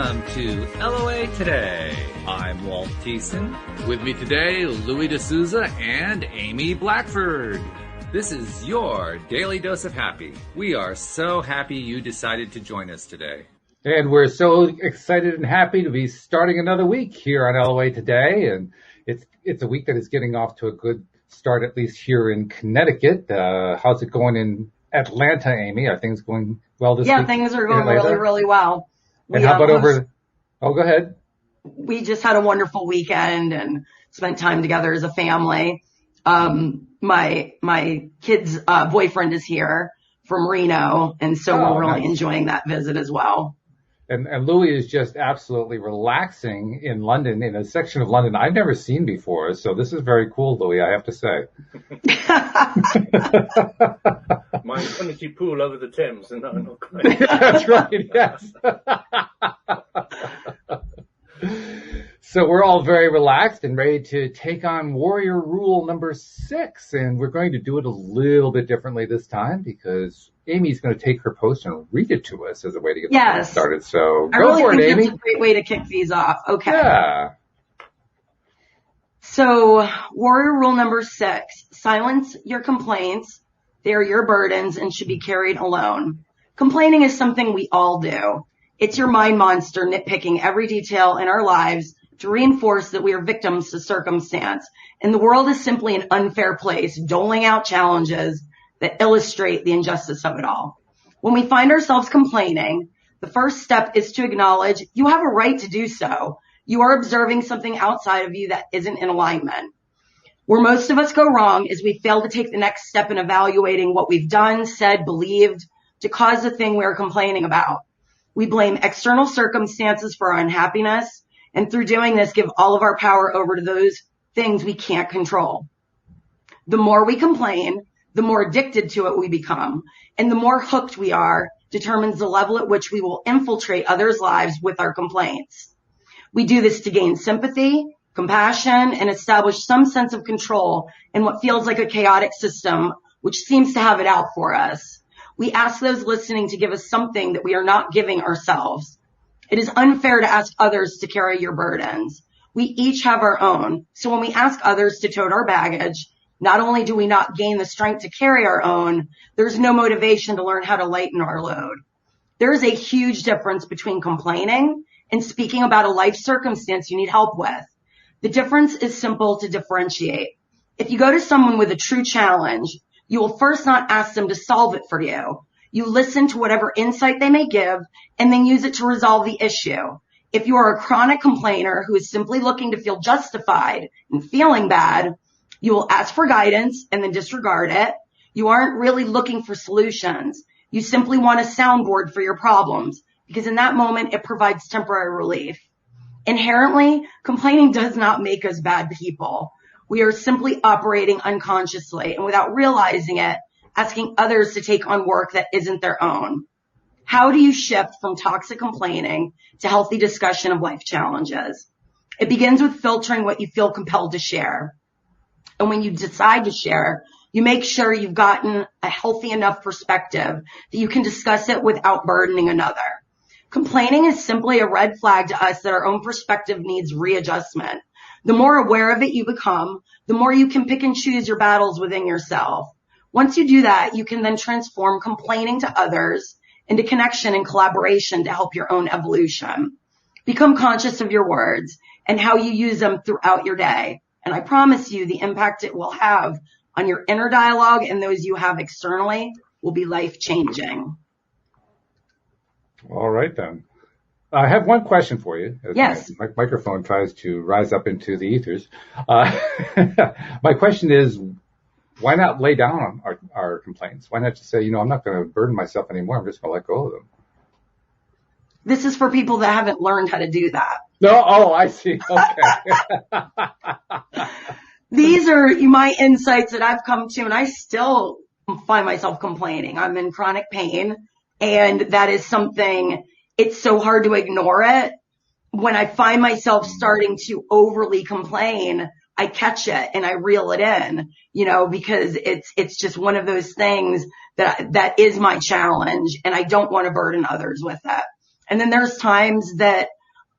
welcome to LOA Today. I'm Walt Thiessen. With me today, Louis D'Souza and Amy Blackford. This is your Daily Dose of Happy. We are so happy you decided to join us today. And we're so excited and happy to be starting another week here on LOA Today. And it's a week that is getting off to a good start, at least here in Connecticut. How's it going in Atlanta, Amy? Are things going well this week? Yeah, things are going really, really well. And how about go ahead. We just had a wonderful weekend and spent time together as a family. My kid's boyfriend is here from Reno, and so we're really enjoying that visit as well. And Louis is just absolutely relaxing in London, in a section of London I've never seen before. So this is very cool, Louis, I have to say. My infinity pool over the Thames, and not quite. That's right, yes. So we're all very relaxed and ready to take on Warrior Rule number 6. And we're going to do it a little bit differently this time because Amy's going to take her post and read it to us as a way to get the started. So go for it, Amy. That's a great way to kick these off. Okay. Yeah. So Warrior Rule number 6, silence your complaints. They are your burdens and should be carried alone. Complaining is something we all do. It's your mind monster nitpicking every detail in our lives to reinforce that we are victims to circumstance. And the world is simply an unfair place, doling out challenges that illustrate the injustice of it all. When we find ourselves complaining, the first step is to acknowledge you have a right to do so. You are observing something outside of you that isn't in alignment. Where most of us go wrong is we fail to take the next step in evaluating what we've done, said, believed to cause the thing we are complaining about. We blame external circumstances for our unhappiness, and through doing this, give all of our power over to those things we can't control. The more we complain, the more addicted to it we become, and the more hooked we are determines the level at which we will infiltrate others' lives with our complaints. We do this to gain sympathy, compassion, and establish some sense of control in what feels like a chaotic system, which seems to have it out for us. We ask those listening to give us something that we are not giving ourselves. It is unfair to ask others to carry your burdens. We each have our own. So when we ask others to tote our baggage, not only do we not gain the strength to carry our own, there's no motivation to learn how to lighten our load. There is a huge difference between complaining and speaking about a life circumstance you need help with. The difference is simple to differentiate. If you go to someone with a true challenge, you will first not ask them to solve it for you. You listen to whatever insight they may give and then use it to resolve the issue. If you are a chronic complainer who is simply looking to feel justified and feeling bad, you will ask for guidance and then disregard it. You aren't really looking for solutions. You simply want a soundboard for your problems because in that moment it provides temporary relief. Inherently, complaining does not make us bad people. We are simply operating unconsciously and without realizing it, asking others to take on work that isn't their own. How do you shift from toxic complaining to healthy discussion of life challenges? It begins with filtering what you feel compelled to share. And when you decide to share, you make sure you've gotten a healthy enough perspective that you can discuss it without burdening another. Complaining is simply a red flag to us that our own perspective needs readjustment. The more aware of it you become, the more you can pick and choose your battles within yourself. Once you do that, you can then transform complaining to others into connection and collaboration to help your own evolution. Become conscious of your words and how you use them throughout your day. And I promise you the impact it will have on your inner dialogue and those you have externally will be life-changing. All right, then. I have one question for you. Yes. My microphone tries to rise up into the ethers. My question is, why not lay down our complaints? Why not just say, I'm not going to burden myself anymore. I'm just going to let go of them. This is for people that haven't learned how to do that. No, I see. Okay. These are my insights that I've come to, and I still find myself complaining. I'm in chronic pain, and that is something, it's so hard to ignore it. When I find myself starting to overly complain, I catch it and I reel it in, because it's just one of those things that is my challenge, and I don't want to burden others with it. And then there's times that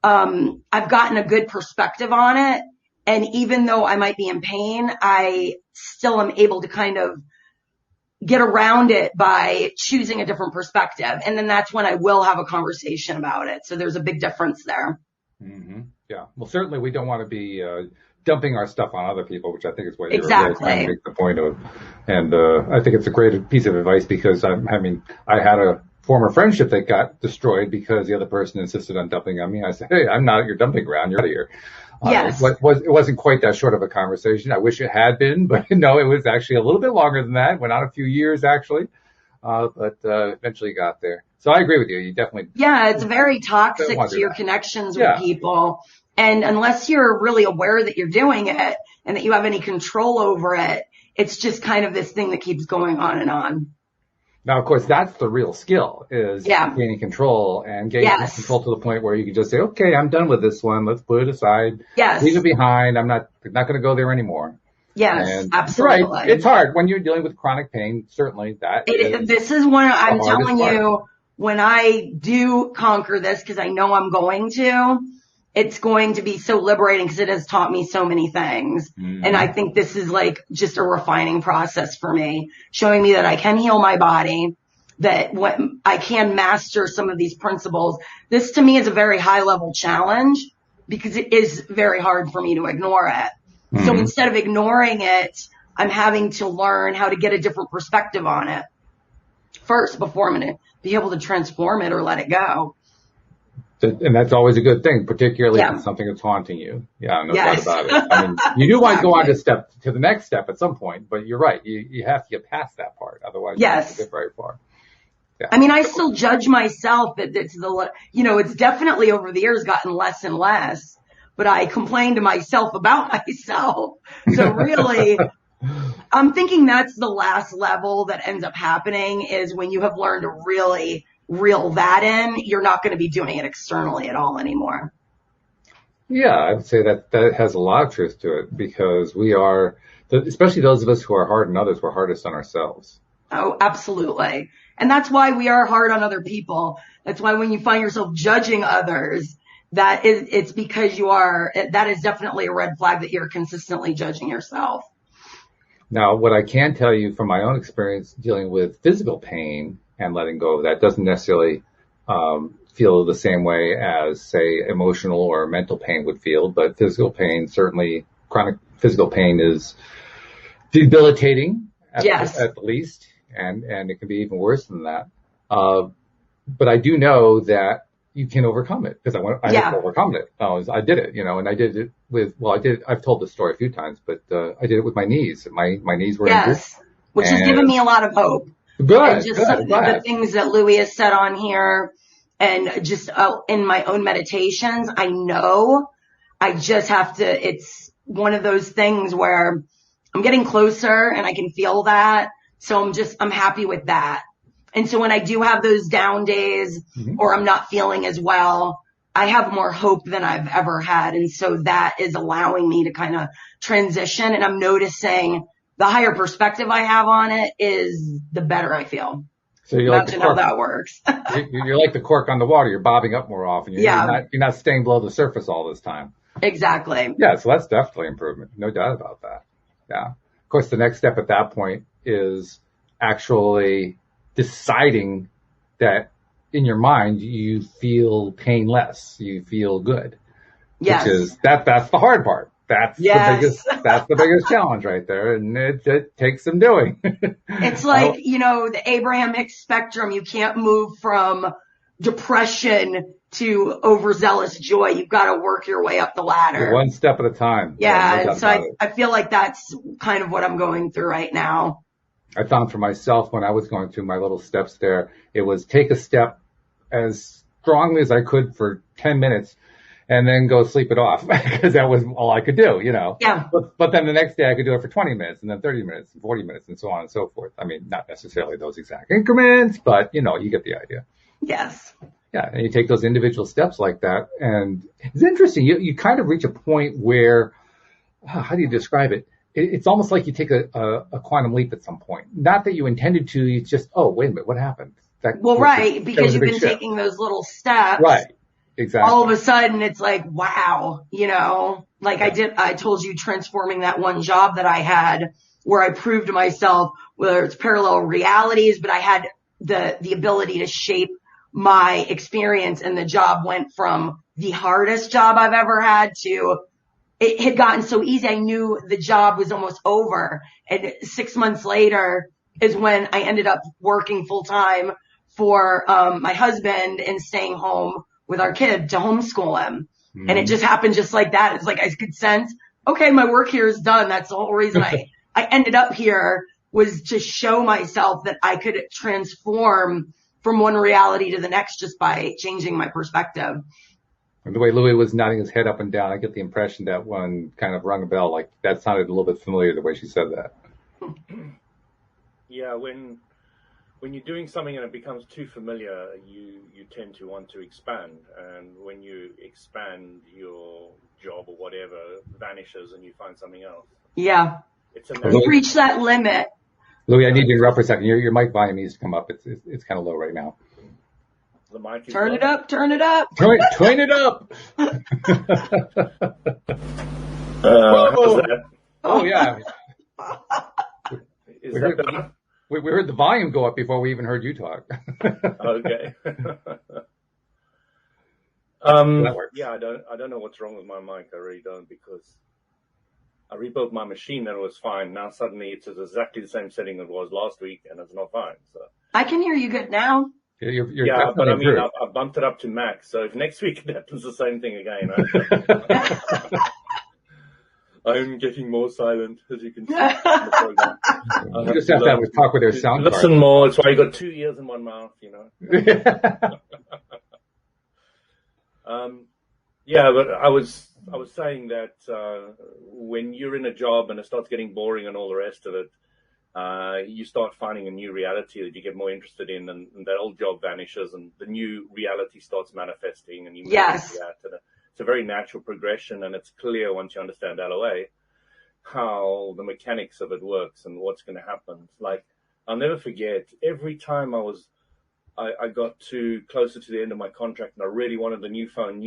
I've gotten a good perspective on it. And even though I might be in pain, I still am able to kind of get around it by choosing a different perspective. And then that's when I will have a conversation about it. So there's a big difference there. Mm-hmm. Yeah. Well, certainly we don't want to be dumping our stuff on other people, which I think is what you're exactly really trying to make the point of. And I think it's a great piece of advice because I had a former friendship that got destroyed because the other person insisted on dumping on me. I said, hey, I'm not at your dumping ground. You're out of here. Yes. It wasn't quite that short of a conversation. I wish it had been, but no, it was actually a little bit longer than that. Went on a few years actually, but eventually got there. So I agree with you. You definitely. Yeah, it's very toxic to your connections with people. And unless you're really aware that you're doing it and that you have any control over it, it's just kind of this thing that keeps going on and on. Now, of course, that's the real skill is gaining control and getting control to the point where you can just say, okay, I'm done with this one. Let's put it aside. Yes. Leave it behind. I'm not going to go there anymore. Yes, and absolutely. Right. It's hard when you're dealing with chronic pain. Certainly this is when I'm telling you, when I do conquer this, because I know I'm going to, it's going to be so liberating because it has taught me so many things. Mm-hmm. And I think this is like just a refining process for me, showing me that I can heal my body, that I can master some of these principles. This to me is a very high level challenge because it is very hard for me to ignore it. Mm-hmm. So instead of ignoring it, I'm having to learn how to get a different perspective on it first before I'm going to be able to transform it or let it go. And that's always a good thing, particularly if it's something that's haunting you. Yeah, no doubt about it. I mean, you do want to go on to the next step at some point, but you're right. You have to get past that part. Otherwise, you don't get very far. Yeah. I mean, I still judge myself that it's definitely over the years gotten less and less, but I complain to myself about myself. So really, I'm thinking that's the last level that ends up happening is when you have learned to really reel that in, you're not going to be doing it externally at all anymore. Yeah, I would say that has a lot of truth to it because we are, especially those of us who are hard on others, we're hardest on ourselves. Oh, absolutely. And that's why we are hard on other people. That's why when you find yourself judging others, it's because that is definitely a red flag that you're consistently judging yourself. Now, what I can tell you from my own experience dealing with physical pain and letting go of that doesn't necessarily feel the same way as, say, emotional or mental pain would feel. But physical pain, certainly chronic physical pain is debilitating at the least, and it can be even worse than that. But I do know that you can overcome it because I have overcome it. I did it, and I did it I've told this story a few times, but I did it with my knees. My knees were injured. Which has given me a lot of hope. Good. The things that Louis has said on here and just in my own meditations, I know I just have to, it's one of those things where I'm getting closer and I can feel that. So I'm happy with that. And so when I do have those down days or I'm not feeling as well, I have more hope than I've ever had. And so that is allowing me to kind of transition. And I'm noticing the higher perspective I have on it is the better I feel. So you're Imagine how that works. You're like the cork on the water. You're bobbing up more often. You're not staying below the surface all this time. Exactly. Yeah. So that's definitely improvement. No doubt about that. Yeah. Of course, the next step at that point is actually deciding that in your mind, you feel pain less. You feel good. Yes. Which is that's the hard part. That's the biggest challenge right there. And it takes some doing. It's like, the Abrahamic spectrum. You can't move from depression to overzealous joy. You've got to work your way up the ladder. One step at a time. Yeah. No, so I feel like that's kind of what I'm going through right now. I found for myself when I was going through my little steps there, it was take a step as strongly as I could for 10 minutes. And then go sleep it off because that was all I could do, Yeah. But then the next day I could do it for 20 minutes and then 30 minutes and 40 minutes and so on and so forth. I mean, not necessarily those exact increments, but you get the idea. Yes. Yeah. And you take those individual steps like that. And it's interesting. You kind of reach a point where, how do you describe it? It's almost like you take a quantum leap at some point. Not that you intended to, it's just, oh, wait a minute, what happened? Because you've been taking those little steps. Right. Exactly. all of a sudden it's like, wow, like I told you, transforming that one job that I had where I proved to myself, whether it's parallel realities, but I had the ability to shape my experience, and the job went from the hardest job I've ever had to it had gotten so easy. I knew the job was almost over. And 6 months later is when I ended up working full time for my husband and staying home with our kid to homeschool him. Mm-hmm. And it just happened just like that. It's like I could sense, okay, my work here is done. That's the whole reason I ended up here, was to show myself that I could transform from one reality to the next just by changing my perspective. And the way Louis was nodding his head up and down, I get the impression that one kind of rung a bell. Like that sounded a little bit familiar the way she said that. Yeah, when you're doing something and it becomes too familiar, you tend to want to expand. And when you expand, your job or whatever vanishes and you find something else. Yeah. You reach that limit. Louis, I need you to interrupt for a second. Your mic volume needs to come up. It's kind of low right now. The mic is turn low. it up. Turn it up. Turn it up. How's that? Oh yeah. Is that better? We heard the volume go up before we even heard you talk. Okay. That works. Yeah, I don't know what's wrong with my mic. I really don't, because I rebuilt my machine and it was fine. Now suddenly it's at exactly the same setting it was last week and it's not fine. So I can hear you good now. You're yeah, but I mean, improved. I bumped it up to max. So if next week it happens the same thing again, I'm getting more silent, as you can see. In the program. You just have to have a talk with their sound card. Listen more. It's why you got 2 ears and 1 mouth, Yeah, but I was saying that when you're in a job and it starts getting boring and all the rest of it, you start finding a new reality that you get more interested in, and that old job vanishes and the new reality starts manifesting, and you move yes. into that. And it's a very natural progression, and it's clear once you understand LOA how the mechanics of it works and what's going to happen. Like, I'll never forget, every time I got closer to the end of my contract and I really wanted a new phone,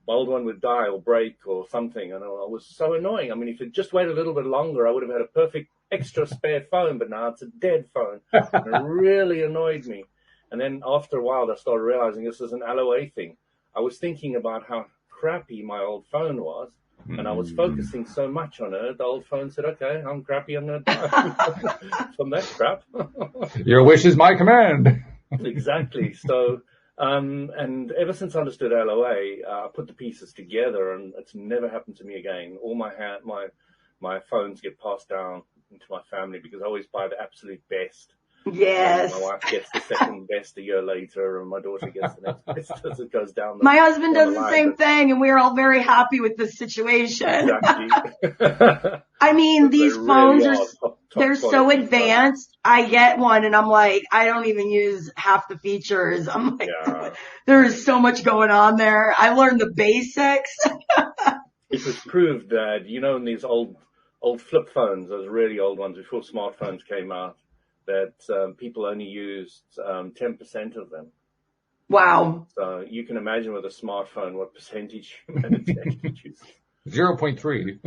my old one would die or break or something, and I was so annoying. I mean, if it just waited a little bit longer, I would have had a perfect extra spare phone, but now it's a dead phone. And it really annoyed me. And then after a while, I started realizing this is an LOA thing. I was thinking about how crappy my old phone was, and I was focusing so much on it. The old phone said, okay, I'm crappy, I'm going to die from that crap. Your wish is my command. Exactly. So, and ever since I understood LOA, I put the pieces together, and it's never happened to me again. All my phones get passed down into my family because I always buy the absolute best. Yes. My wife gets the second best a year later, and my daughter gets the next best as it goes down. My husband does the same thing, and we're all very happy with this situation. Exactly. I mean, these phones really they're so advanced. I get one and I'm like, I don't even use half the features. I'm like, there's so much going on there. I learned the basics. It was proved that, in these old flip phones, those really old ones before smartphones came out, that people only used 10% of them. Wow. So you can imagine with a smartphone what percentage humanity actually uses. 0.3.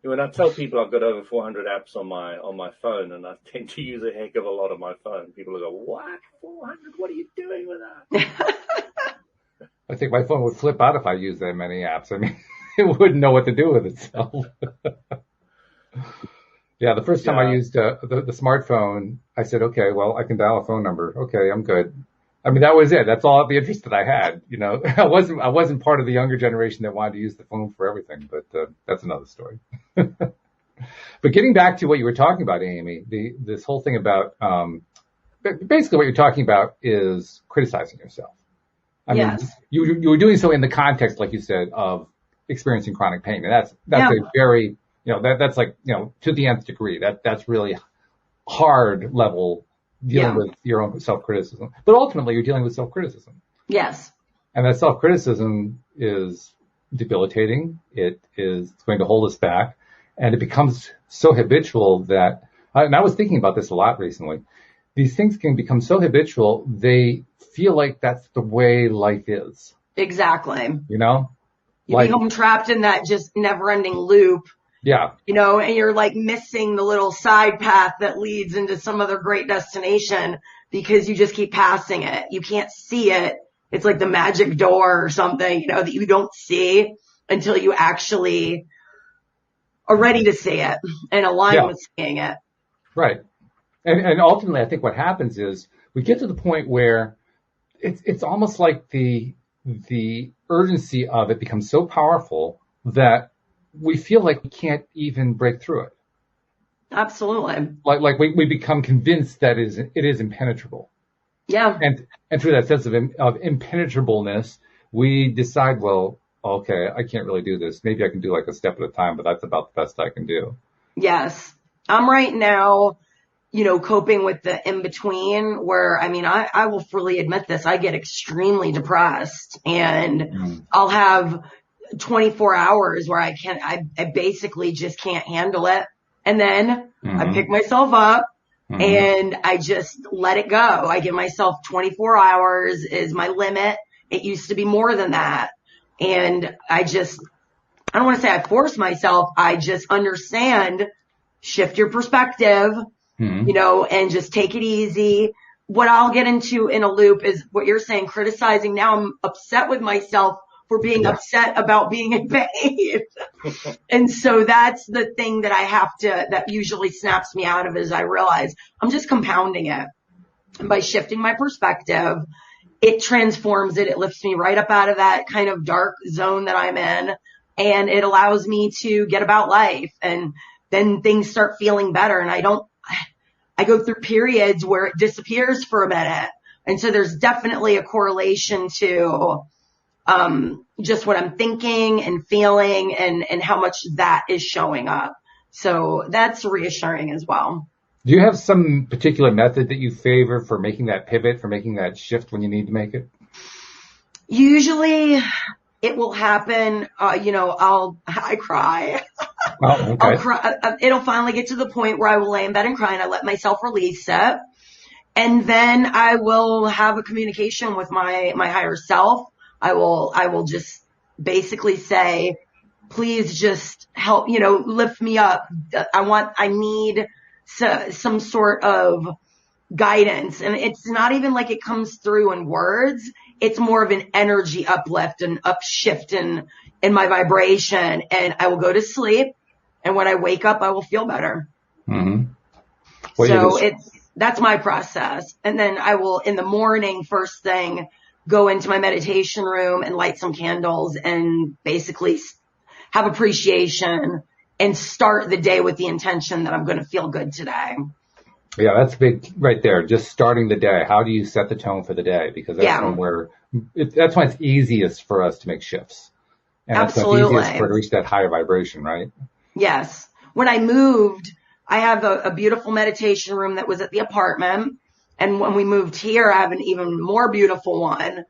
When I tell people I've got over 400 apps on my phone, and I tend to use a heck of a lot of my phone, people will go, what? 400? What are you doing with that? I think my phone would flip out if I used that many apps. I mean, it wouldn't know what to do with itself. Yeah, the first time I used the smartphone, I said, okay, well, I can dial a phone number. Okay, I'm good. I mean, that was it. That's all the interest that I had. I wasn't part of the younger generation that wanted to use the phone for everything, but that's another story. But getting back to what you were talking about, Amy, this whole thing about, basically what you're talking about is criticizing yourself. I mean, you were doing so in the context, like you said, of experiencing chronic pain. And that's a very, that's like, to the nth degree, that's really hard level dealing with your own self-criticism. But ultimately, you're dealing with self-criticism. Yes. And that self-criticism is debilitating. It's going to hold us back. And it becomes so habitual that, and I was thinking about this a lot recently, these things can become so habitual, they feel like that's the way life is. Exactly. You know? You become trapped in that just never ending loop. Yeah. You know, and you're like missing the little side path that leads into some other great destination because you just keep passing it. You can't see it. It's like the magic door or something, you know, that you don't see until you actually are ready to see it and align with seeing it. Right. And ultimately, I think what happens is we get to the point where it's almost like the urgency of it becomes so powerful that we feel like we can't even break through it. Absolutely. Like we become convinced that it is impenetrable. Yeah. And through that sense of impenetrableness, we decide, well, okay, I can't really do this. Maybe I can do like a step at a time, but that's about the best I can do. Yes. I'm right now, you know, coping with the in-between where, I mean, I will freely admit this. I get extremely depressed and I'll have 24 hours where I basically just can't handle it. And then I pick myself up and I just let it go. I give myself 24 hours is my limit. It used to be more than that. And I don't want to say I force myself. I just understand, shift your perspective, you know, and just take it easy. What I'll get into in a loop is what you're saying, criticizing. Now I'm upset with myself for being upset about being in pain. And so that's the thing that that usually snaps me out of is I realize I'm just compounding it. And by shifting my perspective, it transforms it. It lifts me right up out of that kind of dark zone that I'm in. And it allows me to get about life. And then things start feeling better. And I go through periods where it disappears for a minute. And so there's definitely a correlation to just what I'm thinking and feeling and how much that is showing up. So that's reassuring as well. Do you have some particular method that you favor for making that pivot, for making that shift when you need to make it? Usually it will happen, you know, I cry. Oh, okay. I'll cry. It'll finally get to the point where I will lay in bed and cry and I let myself release it. And then I will have a communication with my higher self. I will just basically say, please just help, you know, lift me up. I need some sort of guidance. And it's not even like it comes through in words. It's more of an energy uplift and upshift in my vibration. And I will go to sleep. And when I wake up, I will feel better. Mm-hmm. So that's my process. And then I will in the morning, first thing, go into my meditation room and light some candles and basically have appreciation and start the day with the intention that I'm going to feel good today. Yeah, that's big right there. Just starting the day. How do you set the tone for the day? Because that's that's when it's easiest for us to make shifts. And absolutely. That's when it's easiest to reach that higher vibration, right? Yes. When I moved, I have a beautiful meditation room that was at the apartment. And when we moved here, I have an even more beautiful one.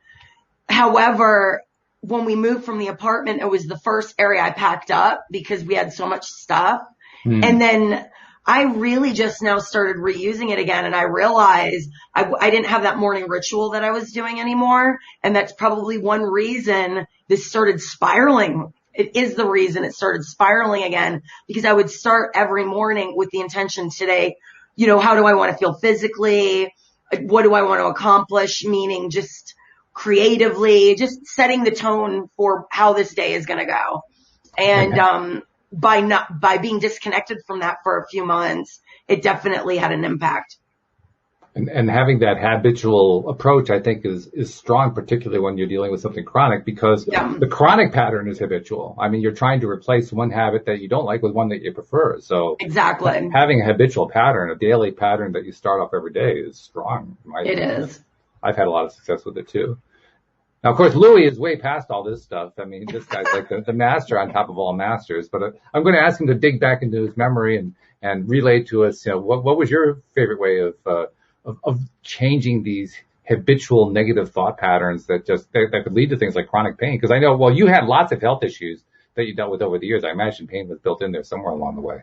However, when we moved from the apartment, it was the first area I packed up because we had so much stuff. And then I really just now started reusing it again. And I realized I didn't have that morning ritual that I was doing anymore. And that's probably one reason this started spiraling. It is the reason it started spiraling again, because I would start every morning with the intention today, you know, how do I want to feel physically? What do I want to accomplish? Meaning just creatively, just setting the tone for how this day is going to go. And, by being disconnected from that for a few months, it definitely had an impact. And having that habitual approach, I think, is strong, particularly when you're dealing with something chronic, because the chronic pattern is habitual. I mean, you're trying to replace one habit that you don't like with one that you prefer. So exactly, having a habitual pattern, a daily pattern that you start off every day is strong. It is. I've had a lot of success with it too. Now, of course, Louis is way past all this stuff. I mean, this guy's like the master on top of all masters. But I'm going to ask him to dig back into his memory and relay to us, you know, what was your favorite way of changing these habitual negative thought patterns that could lead to things like chronic pain? Because I know, well, you had lots of health issues that you dealt with over the years. I imagine pain was built in there somewhere along the way.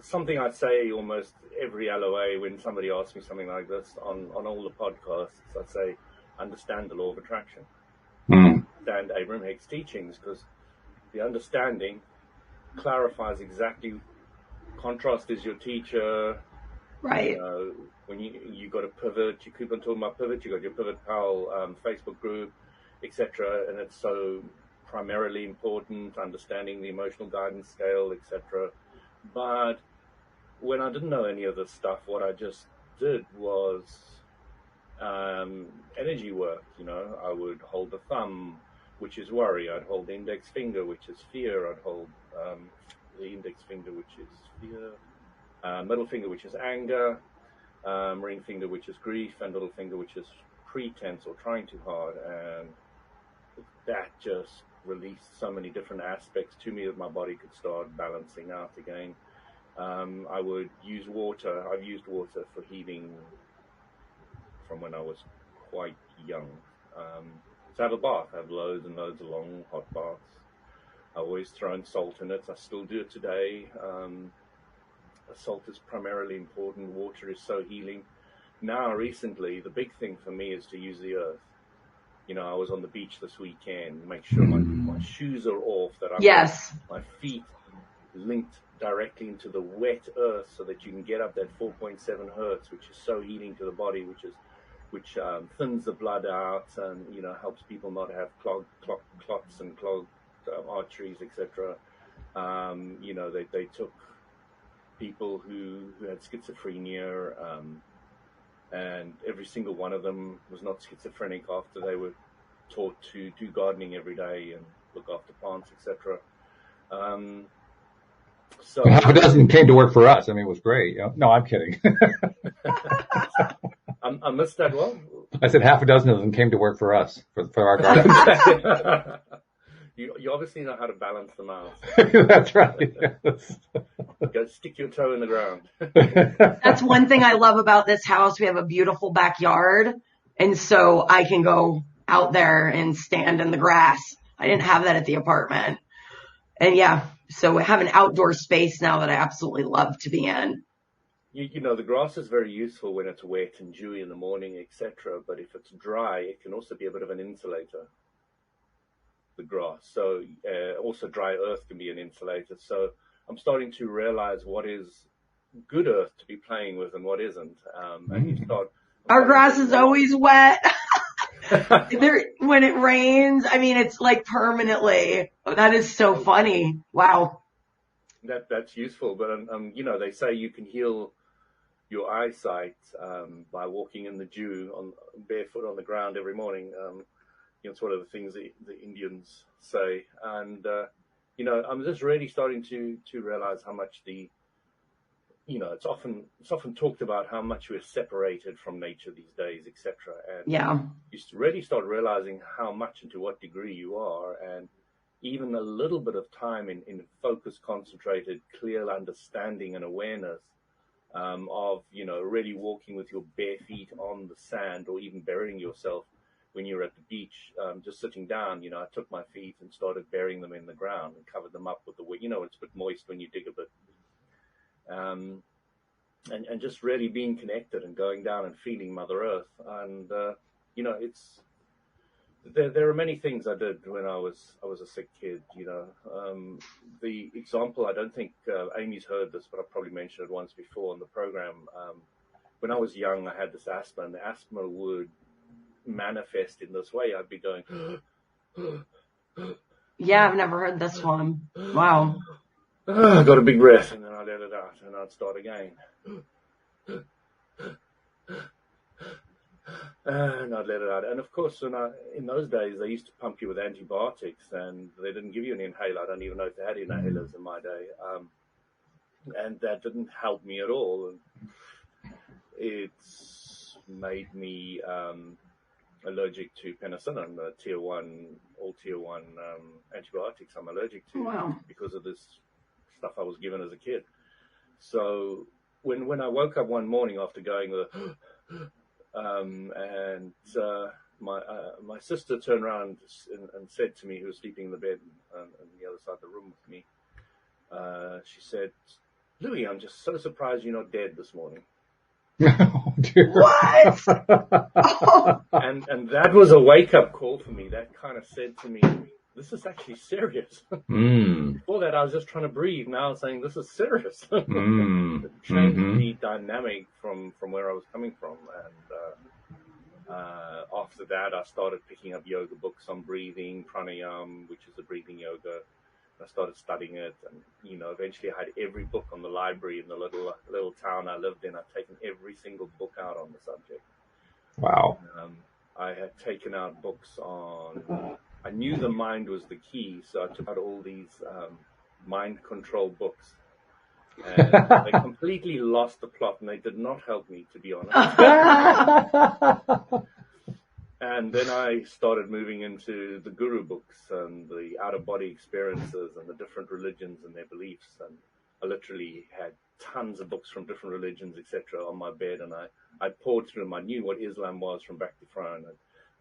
something I say almost every LOA when somebody asks me something like this on all the podcasts. I say, understand the law of attraction. Understand Abraham Hicks' teachings, because the understanding clarifies exactly. Contrast is your teacher. Right. You know, when you got a pivot, you keep on talking about pivot. You got your Pivot Pal Facebook group, etc. And it's so primarily important, understanding the emotional guidance scale, etc. But when I didn't know any of this stuff, what I just did was energy work. You know, I would hold the thumb, which is worry. I'd hold the index finger, which is fear. I'd hold the index finger, which is fear. Middle finger, which is anger. Ring finger, which is grief, and little finger, which is pretense or trying too hard. And that just released so many different aspects to me that my body could start balancing out again. I would use water. I've used water for healing from when I was quite young. So have a bath. I have loads and loads of long hot baths. I always throw in salt in it. I still do it today. Salt is primarily important. Water is so healing. Now, recently, the big thing for me is to use the earth. You know, I was on the beach this weekend. Make sure my shoes are off. That my feet linked directly into the wet earth, so that you can get up that 4.7 hertz, which is so healing to the body, which thins the blood out and helps people not have clots and clogged arteries, etc. They took people who had schizophrenia, and every single one of them was not schizophrenic after they were taught to do gardening every day and look after plants, etc. So half a dozen came to work for us. I mean, it was great. No, I'm kidding. I missed that one. I said half a dozen of them came to work for us, for our garden. You obviously know how to balance them out. That's right. Yes. Go stick your toe in the ground. That's one thing I love about this house. We have a beautiful backyard, and so I can go out there and stand in the grass. I didn't have that at the apartment. And so I have an outdoor space now that I absolutely love to be in. The grass is very useful when it's wet and dewy in the morning, etc. But if it's dry, it can also be a bit of an insulator, the grass. So also dry earth can be an insulator. So I'm starting to realize what is good earth to be playing with and what isn't. And you start. Our grass is always wet. When it rains, I mean, it's like permanently. That is so funny. Wow. That's useful. But, they say you can heal your eyesight by walking in the dew barefoot on the ground every morning. It's one of the things the Indians say. And, I'm just really starting to realize how much it's often talked about how much we're separated from nature these days, etc. And you really start realizing how much and to what degree you are. And even a little bit of time in focused, concentrated, clear understanding and awareness of, really walking with your bare feet on the sand, or even burying yourself when you're at the beach, just sitting down. I took my feet and started burying them in the ground and covered them up with the wet. It's a bit moist when you dig a bit. And just really being connected and going down and feeling Mother Earth. And, there are many things I did when I was a sick kid. The example, I don't think Amy's heard this, but I've probably mentioned it once before on the program. When I was young, I had this asthma, and the asthma would manifest in this way. I'd be going, I've never heard this one. Wow. I got a big breath, and then I let it out, and I'd start again. And I'd let it out. And of course, in those days, they used to pump you with antibiotics, and they didn't give you an inhaler. I don't even know if they had inhalers in my day. And that didn't help me at all. And it's made me allergic to penicillin, the tier 1 antibiotics I'm allergic to because of this stuff I was given as a kid. So when I woke up one morning after going my sister turned around and said to me, who was sleeping in the bed on the other side of the room with me, she said, Louis, I'm just so surprised you're not dead this morning. Oh, dear. What? Oh, And that was a wake-up call for me. That kind of said to me, this is actually serious. Before that, I was just trying to breathe. Now I'm saying this is serious. It changed the dynamic from where I was coming from. And after that, I started picking up yoga books on breathing, pranayama, which is a breathing yoga. I started studying it, and eventually I had every book on the library in the little town I lived in. I'd taken every single book out on the subject. Wow. I had taken out books on. I knew the mind was the key, so I took out all these mind control books, and they completely lost the plot, and they did not help me, to be honest. And then I started moving into the guru books and the out-of-body experiences and the different religions and their beliefs. And I literally had tons of books from different religions, etc., on my bed. And I poured through them. I knew what Islam was from back to front. I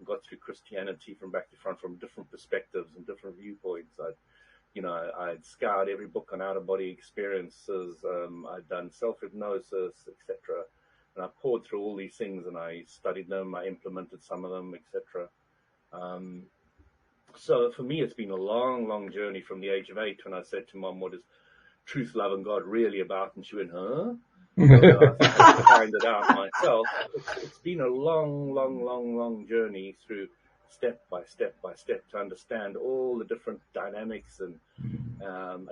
got through Christianity from back to front from different perspectives and different viewpoints. I'd scoured every book on out-of-body experiences. I'd done self-hypnosis, etc., and I poured through all these things, and I studied them. I implemented some of them, etc. So for me, it's been a long, long journey from the age of 8 when I said to Mom, "What is truth, love, and God really about?" And she went, "Huh?" I had to find it out myself. It's been a long, long, long, long journey through step by step by step to understand all the different dynamics and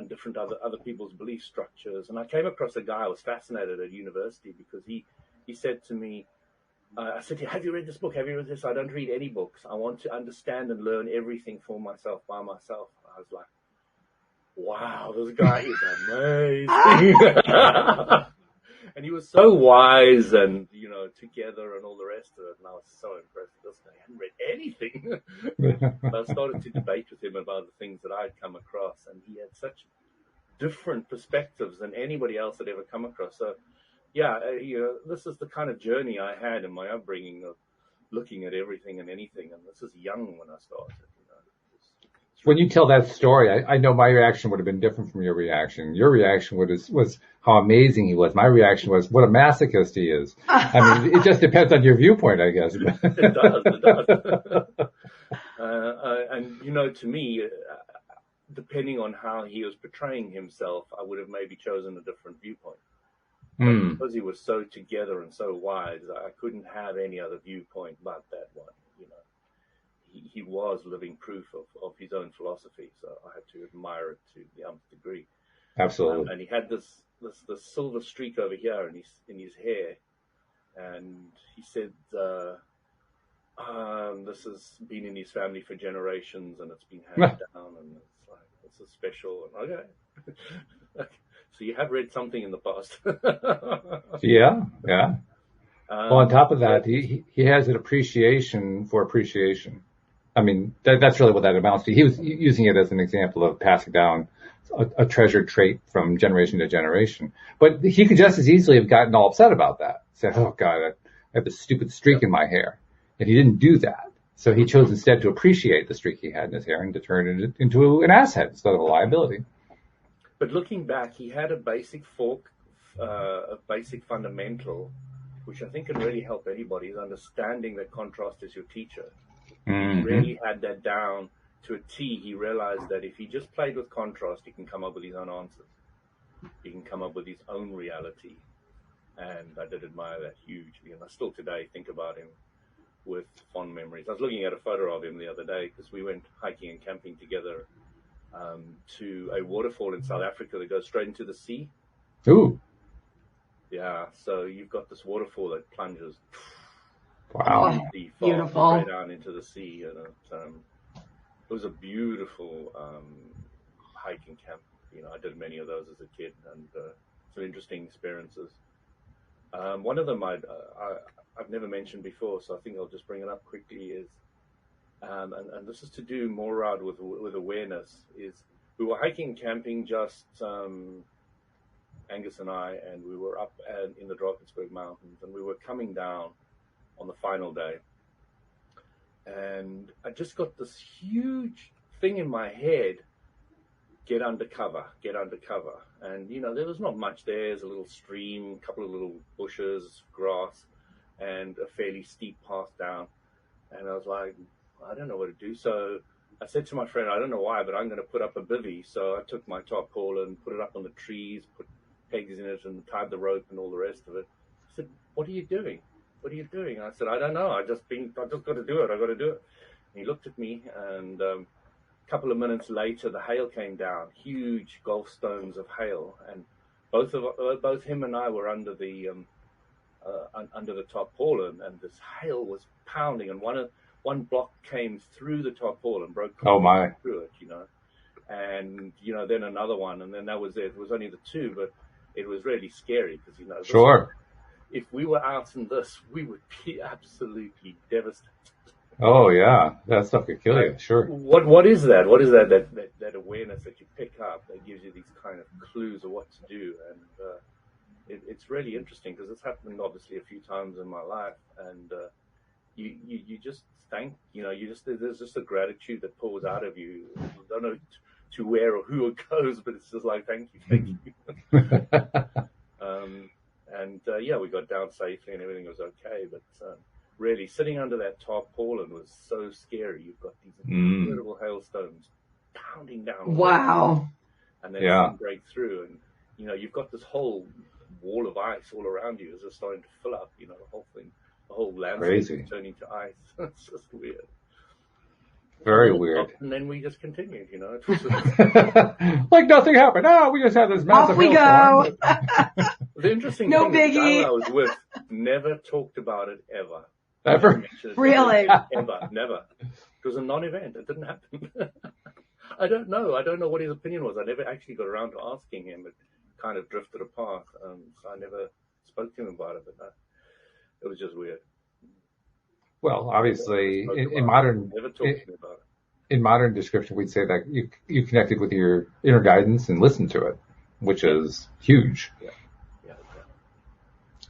different other people's belief structures. And I came across a guy I was fascinated at university because he said to me, I said to him, "Have you read this book? Have you read this?" "I don't read any books. I want to understand and learn everything for myself, by myself." I was like, wow, this guy is amazing. And he was so wise and, together and all the rest of it. And I was so impressed with this guy. He hadn't read anything. But I started to debate with him about the things that I'd come across. And he had such different perspectives than anybody else had ever come across. So, yeah, this is the kind of journey I had in my upbringing of looking at everything and anything. And this is young when I started. When you tell that story, I know my reaction would have been different from your reaction. Your reaction was how amazing he was. My reaction was what a masochist he is. I mean, it just depends on your viewpoint, I guess. It does. And, to me, depending on how he was portraying himself, I would have maybe chosen a different viewpoint. But because he was so together and so wise, I couldn't have any other viewpoint but that one, He was living proof of his own philosophy, so I had to admire it to the nth degree. Absolutely. And he had this silver streak over here in his hair, and he said, "This has been in his family for generations, and it's been handed down, and it's like this is special." And okay, so you have read something in the past. Yeah. Well, on top of that, he has an appreciation for appreciation. I mean, that's really what that amounts to. He was using it as an example of passing down a treasured trait from generation to generation. But he could just as easily have gotten all upset about that. Said, "Oh God, I have this stupid streak in my hair." And he didn't do that. So he chose instead to appreciate the streak he had in his hair and to turn it into an asset instead of a liability. But looking back, he had a basic a basic fundamental, which I think can really help anybody, is understanding that contrast is your teacher. He really had that down to a T. He realized that if he just played with contrast, he can come up with his own answers. He can come up with his own reality. And I did admire that hugely. And I still today think about him with fond memories. I was looking at a photo of him the other day because we went hiking and camping together to a waterfall in South Africa that goes straight into the sea. Ooh. Yeah, so you've got this waterfall that plunges wow. Beautiful. Straight down into the sea. And it was a beautiful hiking camp. I did many of those as a kid, and some interesting experiences. One of them I've never mentioned before, so I think I'll just bring it up quickly, is and this is to do more out with awareness, is we were hiking and camping, just Angus and I, and we were up in the Drakensberg Mountains, and we were coming down on the final day, and I just got this huge thing in my head get under cover. And, there was not much there. There's a little stream, a couple of little bushes, grass, and a fairly steep path down. And I was like, I don't know what to do. So I said to my friend, I don't know why, but I'm going to put up a bivvy. So I took my tarpaulin, put it up on the trees, put pegs in it, and tied the rope and all the rest of it. I said, what are you doing? And I said, I don't know. I just got to do it. I got to do it. And he looked at me, and a couple of minutes later, the hail came down, huge golf stones of hail, and both him and I were under the tarpaulin, and this hail was pounding, and one block came through the tarpaulin, broke through it, and then another one, and then that was it. It was only the two, but it was really scary because Sure. If we were out in this, we would be absolutely devastated. Oh yeah, that stuff could kill you. Sure. What is that? What is that awareness that you pick up that gives you these kind of clues of what to do? And it's really interesting because it's happened obviously a few times in my life, and you just thank there's just a gratitude that pours out of you. I don't know to where or who it goes, but it's just like thank you. We got down safely and everything was okay, but really sitting under that tarpaulin was so scary. You've got these incredible hailstones pounding down. Wow. And then some break through, and you've got this whole wall of ice all around you as it's starting to fill up. The whole thing, the whole landscape is turning to ice. It's just weird. Very weird. And then we just continued. Like nothing happened. We just had this massive off we go. The interesting no thing, biggie. the guy I was with never talked about it ever. Ever? Really? Ever. Never. It was a non-event. It didn't happen. I don't know. I don't know what his opinion was. I never actually got around to asking him. It kind of drifted apart. So I never spoke to him about it. But it was just weird. Well, obviously, in modern description, we'd say that you connected with your inner guidance and listened to it, which is huge. Yeah.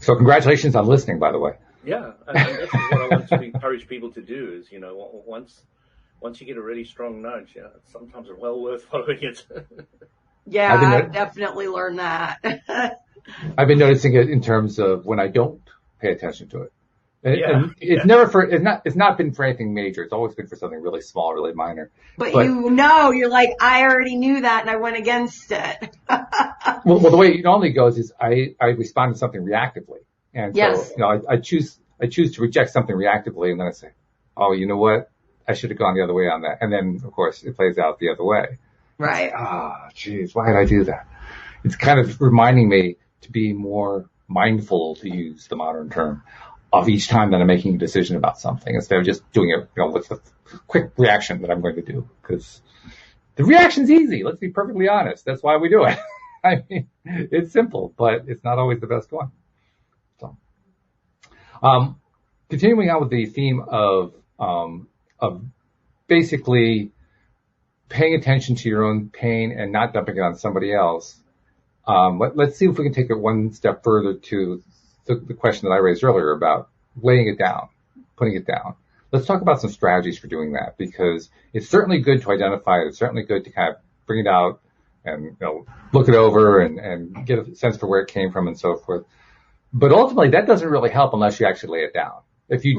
So congratulations on listening, by the way. Yeah, and that's what I want to encourage people to do is, once you get a really strong nudge, sometimes it's well worth following it. Yeah, I've definitely learned that. I've been noticing it in terms of when I don't pay attention to it. And it's not been for anything major. It's always been for something really small, really minor. But you're like, I already knew that and I went against it. well, the way it normally goes is I respond to something reactively. And so, I choose to reject something reactively, and then I say, oh, you know what? I should have gone the other way on that. And then, of course, it plays out the other way. Right. Geez, why did I do that? It's kind of reminding me to be more mindful, to use the modern term, of each time that I'm making a decision about something, instead of just doing it, with the quick reaction that I'm going to do. Because the reaction's easy. Let's be perfectly honest. That's why we do it. I mean, it's simple, but it's not always the best one. So, continuing on with the theme of basically paying attention to your own pain and not dumping it on somebody else. Let's see if we can take it one step further to the question that I raised earlier about laying it down, putting it down. Let's talk about some strategies for doing that, because it's certainly good to identify it. It's certainly good to kind of bring it out and, look it over and get a sense for where it came from and so forth. But ultimately, that doesn't really help unless you actually lay it down. If you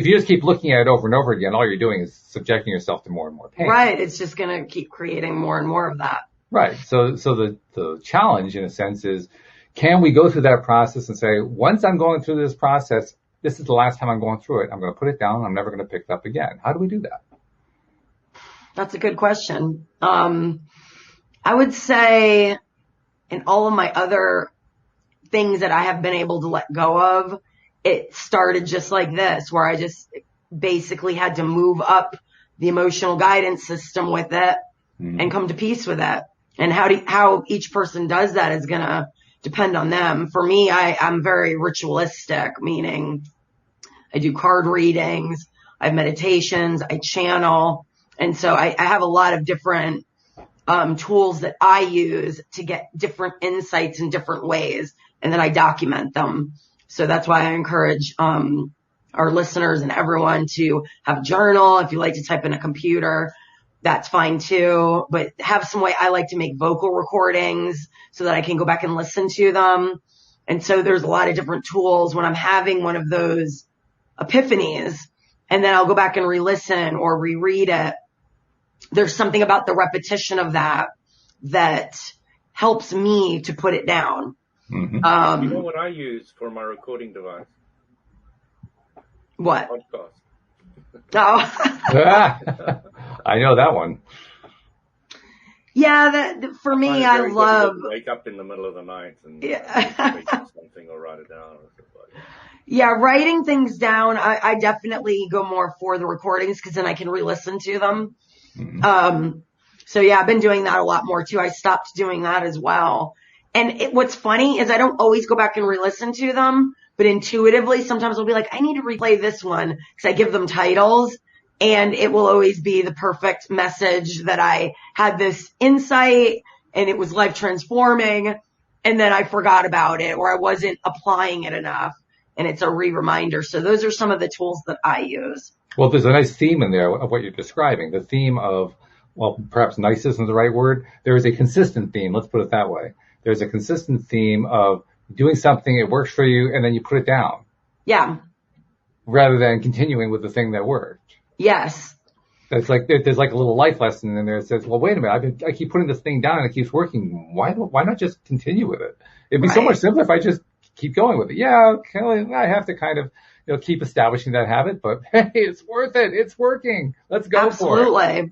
just keep looking at it over and over again, all you're doing is subjecting yourself to more and more pain. Right. It's just going to keep creating more and more of that. Right. So the challenge, in a sense, is, can we go through that process and say, once I'm going through this process, this is the last time I'm going through it. I'm going to put it down. I'm never going to pick it up again. How do we do that? That's a good question. I would say in all of my other things that I have been able to let go of, it started just like this, where I just basically had to move up the emotional guidance system with it and come to peace with it. And how each person does that is going to depend on them. For me, I'm very ritualistic, meaning I do card readings, I have meditations, I channel. And so I have a lot of different tools that I use to get different insights in different ways. And then I document them. So that's why I encourage our listeners and everyone to have a journal. If you like to type in a computer, that's fine too. But have some way. I like to make vocal recordings so that I can go back and listen to them. And so there's a lot of different tools when I'm having one of those epiphanies, and then I'll go back and re-listen or reread it. There's something about the repetition of that helps me to put it down. Mm-hmm. You know what I use for my recording device? What? Podcast. Oh. I know that one. Yeah, that for me, I love. Wake up in the middle of the night and make something or write it down. Or something. Yeah, writing things down. I definitely go more for the recordings because then I can re-listen to them. Mm-hmm. So yeah, I've been doing that a lot more too. I stopped doing that as well. And what's funny is I don't always go back and re-listen to them, but intuitively sometimes I'll be like, I need to replay this one because I give them titles. And it will always be the perfect message that I had this insight and it was life transforming. And then I forgot about it or I wasn't applying it enough. And it's a reminder. So those are some of the tools that I use. Well, there's a nice theme in there of what you're describing. The theme of, well, perhaps nice isn't the right word. There is a consistent theme. Let's put it that way. There's a consistent theme of doing something, it works for you, and then you put it down. Yeah. Rather than continuing with the thing that worked. Yes. That's like, there's like a little life lesson in there that says, well, wait a minute, I keep putting this thing down and it keeps working. Why not just continue with it? It'd be so much simpler if I just keep going with it. Yeah, okay, I have to kind of, keep establishing that habit, but hey, it's worth it. It's working. Let's go for it. Absolutely.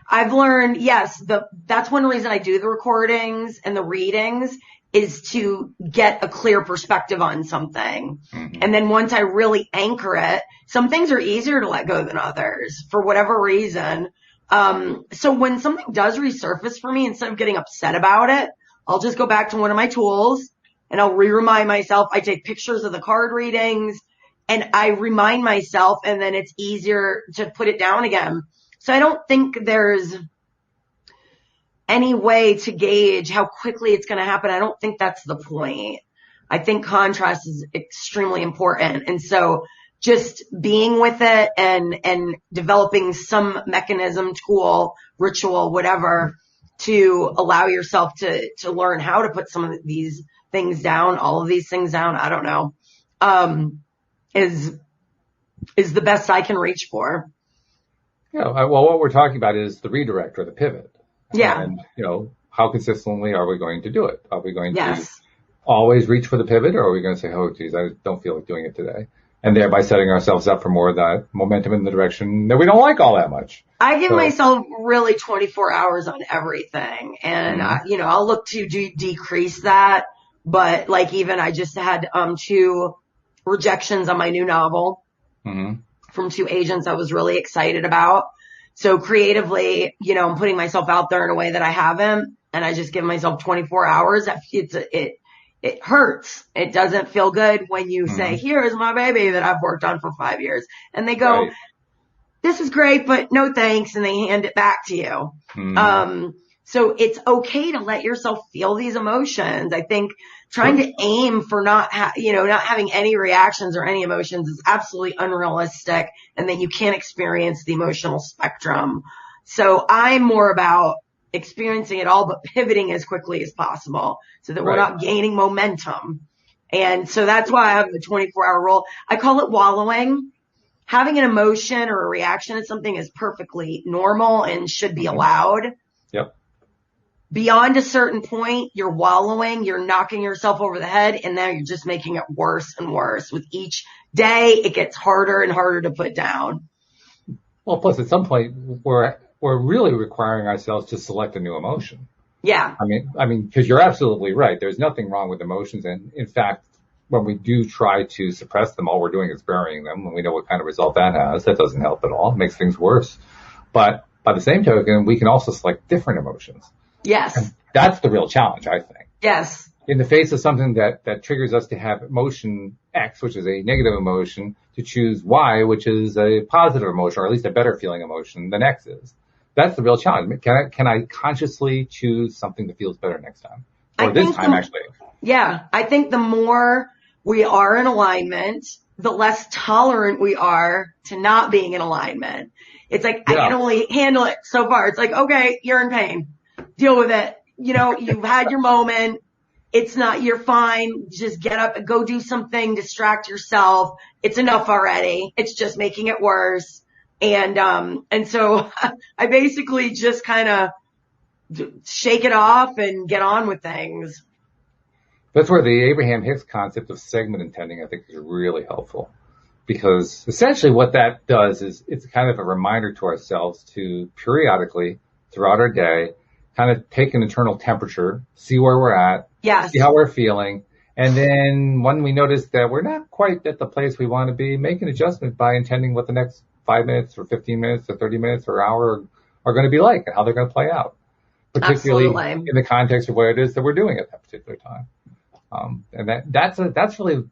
I've learned, yes, that's one reason I do the recordings and the readings is to get a clear perspective on something. Mm-hmm. And then once I really anchor it, some things are easier to let go than others for whatever reason. So when something does resurface for me, instead of getting upset about it, I'll just go back to one of my tools and I'll remind myself. I take pictures of the card readings and I remind myself, and then it's easier to put it down again. So I don't think there's any way to gauge how quickly it's going to happen. I don't think that's the point. I think contrast is extremely important. And so just being with it and developing some mechanism, tool, ritual, whatever, to allow yourself to learn how to put some of these things down, all of these things down, I don't know, is the best I can reach for. Yeah. Well, what we're talking about is the redirect or the pivot. Yeah. And, how consistently are we going to do it? Are we going to always reach for the pivot, or are we going to say, oh, geez, I don't feel like doing it today? And thereby setting ourselves up for more of that momentum in the direction that we don't like all that much. I give myself really 24 hours on everything. And, I'll look to decrease that. But like even I just had 2 rejections on my new novel from 2 agents I was really excited about. So creatively, I'm putting myself out there in a way that I haven't, and I just give myself 24 hours. It hurts. It doesn't feel good when you say, here's my baby that I've worked on for 5 years. And they go, this is great, but no thanks. And they hand it back to you. So it's okay to let yourself feel these emotions. I think trying to aim for not having any reactions or any emotions is absolutely unrealistic, and then you can't experience the emotional spectrum. So I'm more about experiencing it all, but pivoting as quickly as possible so that we're not gaining momentum. And so that's why I have the 24-hour rule. I call it wallowing. Having an emotion or a reaction to something is perfectly normal and should be allowed. Yep. Beyond a certain point, you're wallowing, you're knocking yourself over the head, and now you're just making it worse and worse. With each day, it gets harder and harder to put down. Well, plus at some point, we're really requiring ourselves to select a new emotion. Yeah. I mean, because you're absolutely right. There's nothing wrong with emotions. And in fact, when we do try to suppress them, all we're doing is burying them. And we know what kind of result that has. That doesn't help at all. It makes things worse. But by the same token, we can also select different emotions. Yes. And that's the real challenge, I think. Yes. In the face of something that triggers us to have emotion X, which is a negative emotion, to choose Y, which is a positive emotion, or at least a better feeling emotion than X is. That's the real challenge. Can I consciously choose something that feels better next time? Or this time, actually. Yeah. I think the more we are in alignment, the less tolerant we are to not being in alignment. It's like, I can only handle it so far. It's like, okay, you're in pain. Deal with it. You know, you've had your moment. You're fine. Just get up and go do something, distract yourself. It's enough already. It's just making it worse. And so I basically just kind of shake it off and get on with things. That's where the Abraham Hicks concept of segment intending, I think, is really helpful, because essentially what that does is it's kind of a reminder to ourselves to periodically throughout our day kind of take an internal temperature, see where we're at, see how we're feeling, and then when we notice that we're not quite at the place we want to be, make an adjustment by intending what the next 5 minutes or 15 minutes or 30 minutes or hour are going to be like and how they're going to play out, particularly in the context of what it is that we're doing at that particular time. And that's really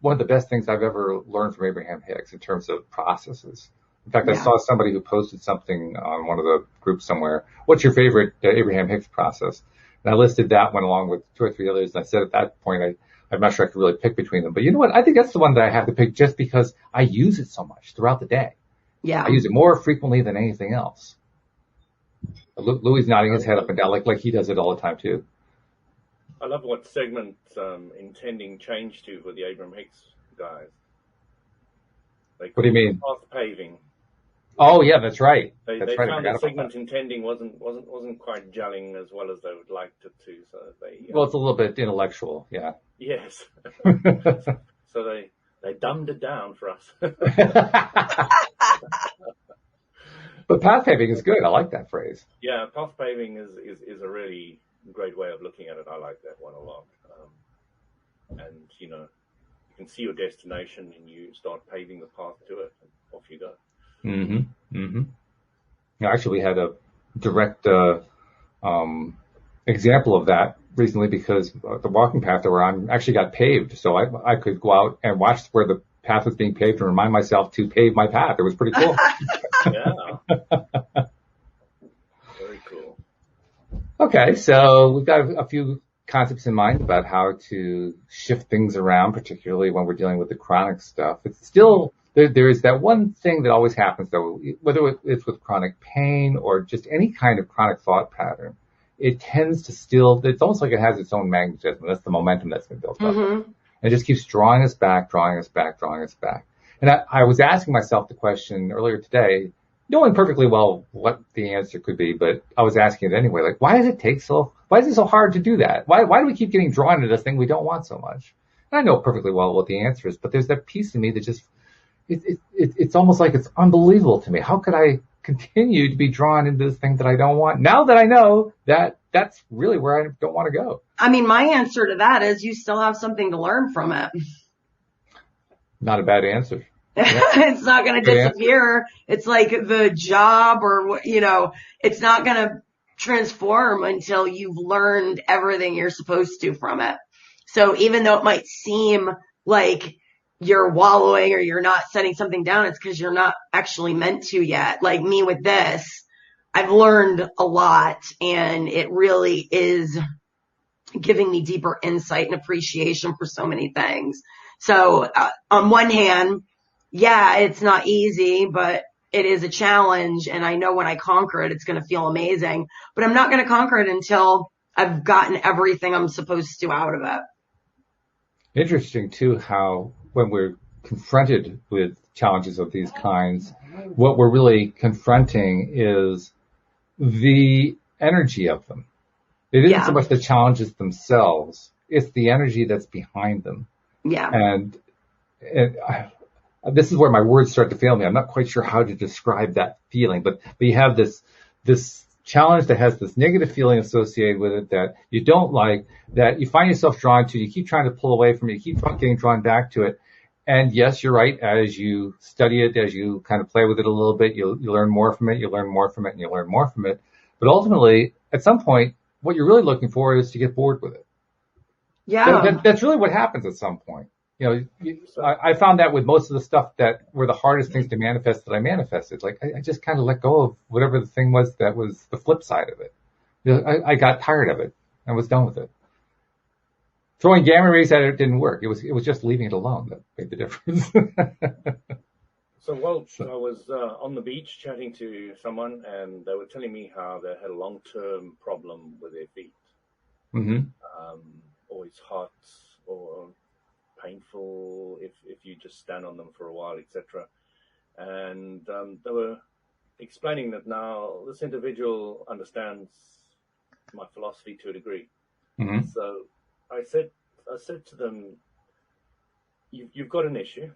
one of the best things I've ever learned from Abraham Hicks in terms of processes. In fact, I saw somebody who posted something on one of the groups somewhere. What's your favorite Abraham Hicks process? And I listed that one along with 2 or 3 others. And I said at that point, I'm not sure I could really pick between them. But you know what? I think that's the one that I have to pick just because I use it so much throughout the day. Yeah. I use it more frequently than anything else. Louis nodding his head up and down like he does it all the time too. I love what segment intending changed to for the Abraham Hicks guys. What do you mean? Path paving. Oh yeah, that's right. They found that segment intending wasn't quite gelling as well as they would like it to. So well, it's a little bit intellectual, yeah. Yes. So they dumbed it down for us. But path paving is good. I like that phrase. Yeah, path paving is a really great way of looking at it. I like that one a lot. And you can see your destination and you start paving the path to it, and off you go. Actually, we had a direct example of that recently because the walking path that we're on actually got paved. So I could go out and watch where the path was being paved and remind myself to pave my path. It was pretty cool. Yeah. Very cool. Okay, so we've got a few concepts in mind about how to shift things around, particularly when we're dealing with the chronic stuff. It's still, there is that one thing that always happens though, whether it's with chronic pain or just any kind of chronic thought pattern, it tends to still, it's almost like it has its own magnetism. That's the momentum that's been built up. And it just keeps drawing us back. And I was asking myself the question earlier today, knowing perfectly well what the answer could be, but I was asking it anyway, like, why is it so hard to do that? Why do we keep getting drawn into this thing we don't want so much? And I know perfectly well what the answer is, but there's that piece of me that just, it's almost like it's unbelievable to me. How could I continue to be drawn into this thing that I don't want now that I know that that's really where I don't want to go? I mean, my answer to that is you still have something to learn from it. Not a bad answer. Yeah. It's not going to disappear. It's like the job or, it's not going to transform until you've learned everything you're supposed to from it. So even though it might seem like you're wallowing or you're not setting something down, it's because you're not actually meant to yet. Like me with this, I've learned a lot and it really is giving me deeper insight and appreciation for so many things. So on one hand, yeah, it's not easy, but it is a challenge. And I know when I conquer it, it's going to feel amazing, but I'm not going to conquer it until I've gotten everything I'm supposed to out of it. Interesting too, how when we're confronted with challenges of these kinds, what we're really confronting is the energy of them. It isn't so much the challenges themselves, it's the energy that's behind them. Yeah. And this is where my words start to fail me. I'm not quite sure how to describe that feeling, but you have this challenge that has this negative feeling associated with it that you don't like, that you find yourself drawn to, you keep trying to pull away from it, you keep getting drawn back to it. And yes, you're right. As you study it, as you kind of play with it a little bit, you learn more from it, you learn more from it, and you learn more from it. But ultimately, at some point, what you're really looking for is to get bored with it. Yeah. That's really what happens at some point. I found that with most of the stuff that were the hardest things to manifest that I manifested. Like I just kind of let go of whatever the thing was that was the flip side of it. I got tired of it and was done with it. Throwing gamma rays at it didn't work. It was just leaving it alone that made the difference. So, well, I was on the beach chatting to someone, and they were telling me how they had a long-term problem with their feet. Mm-hmm. Always hot or painful if you just stand on them for a while, etc. And they were explaining that now this individual understands my philosophy to a degree. Mm-hmm. So I said to them, you've got an issue,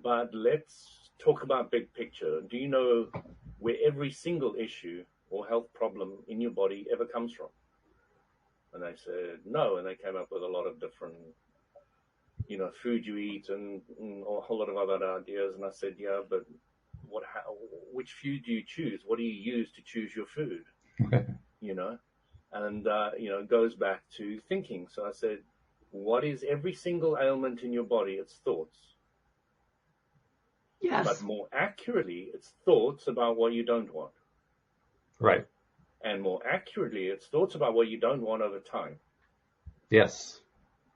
but let's talk about big picture. Do you know where every single issue or health problem in your body ever comes from? And they said no, and they came up with a lot of different, food you eat and a whole lot of other ideas. And I said, yeah, but which food do you choose? What do you use to choose your food? And it goes back to thinking. So I said, what is every single ailment in your body? It's thoughts. Yes. But more accurately, it's thoughts about what you don't want. Right. And more accurately, it's thoughts about what you don't want over time. Yes.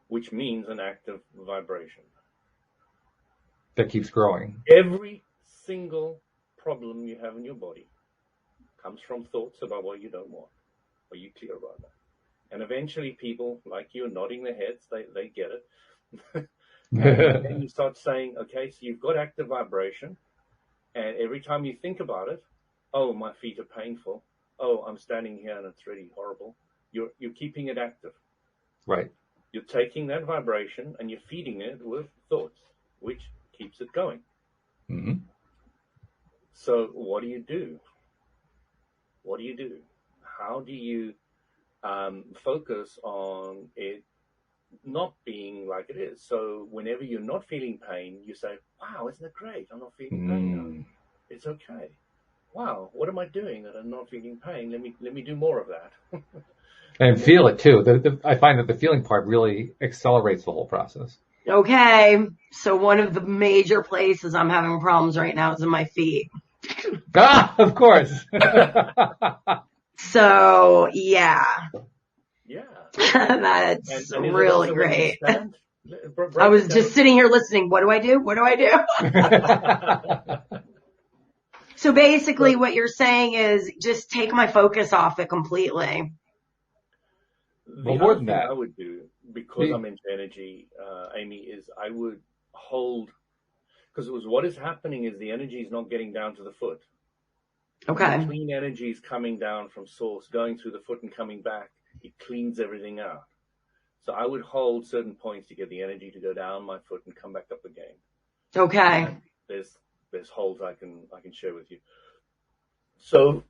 Which means an active vibration. That keeps growing. Every single problem you have in your body comes from thoughts about what you don't want. Are you clear about that? And eventually people like you are nodding their heads, they get it. And then you start saying, okay, so you've got active vibration, and every time you think about it, oh, my feet are painful. Oh, I'm standing here and it's really horrible. You're keeping it active. Right. You're taking that vibration and you're feeding it with thoughts, which keeps it going. Mm-hmm. So what do you do? What do you do? How do you focus on it not being like it is? So whenever you're not feeling pain, you say, wow, isn't it great? I'm not feeling pain now. It's okay. Wow, what am I doing that I'm not feeling pain? Let me do more of that. And feel it too. I find that the feeling part really accelerates the whole process. Okay, so one of the major places I'm having problems right now is in my feet. Of course. So, yeah. Yeah. That's and really great. I was just sitting here listening. What do I do? What do I do? So basically what you're saying is just take my focus off it completely. The other thing I would do, because I'm into energy, Amy, is I would hold, because what is happening is the energy is not getting down to the foot. Okay. The clean energy is coming down from source, going through the foot and coming back. It cleans everything out. So I would hold certain points to get the energy to go down my foot and come back up again. Okay. And there's holds I can share with you. So